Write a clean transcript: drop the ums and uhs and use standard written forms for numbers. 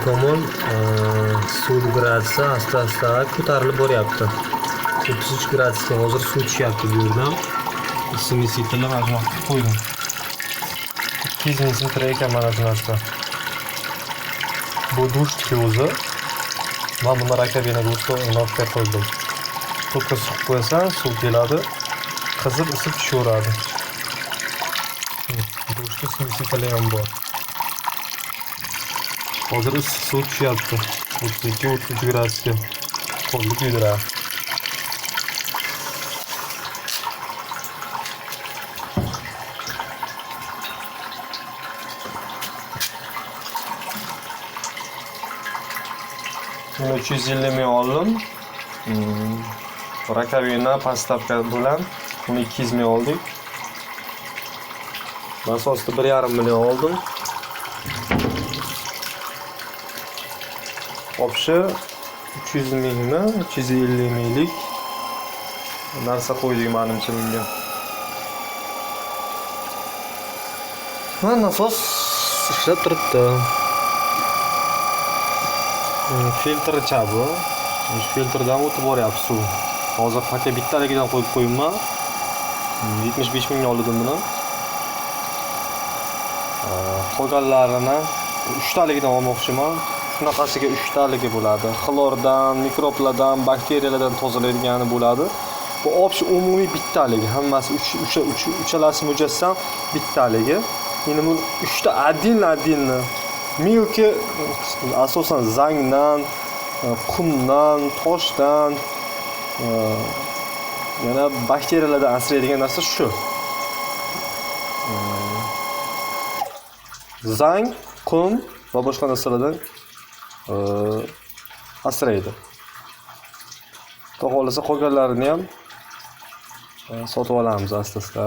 tomon suv gradusda asta-asta ko'tarilib boryapti. 33 gradusga hozir suv tushyapti bu yerdan. Smesitlni mana shunaqa qilib qo'ydim. 200 ml ekan mana shu narsa. Bu dushdki o'zi. Men buni rakabinaga o'rnatib qo'ydim. To'kka suv qo'ysang, suv keladi. Qizib isib tushaveradi. Dushda smetli ham bor. Hozir suv tushyapti. 32-33 gradusga. Qo'lni kuydiradi. Buni 350 ml oldim. Rakavina pastavka bilan buni 200 ml oldik. Nasosni 1,5 million oldim. Opshi 300 mingmi, 350 minglik narsa qo'ydik menimcha bunga. Mana nasos ishlab turibdi. Filtr chabi. Filtrdan o'tib boryapti suv. Hozir faqat bittaligidan qo'yib qo'yibman. 75 ming oldim buni. Qolganlarini 3 taligidan olmoqchiman. Shunaqasiga 3 taligi bo'ladi. Xlordan, mikroblardan, bakteriyalardan tozalaydigani bo'ladi. Bu opshi umumiy bittaligi. Hammasi uchalasi mujassam bittaligi. Endi bu 3 ta adin milki asosan zangdan, qumdan, toshdan, yana bakteriyalardan asraydigan narsa shu. Zang, qum va boshqa narsalardan asraydi. Xohlasa qolganlarini ham sotib olamiz asta-asta.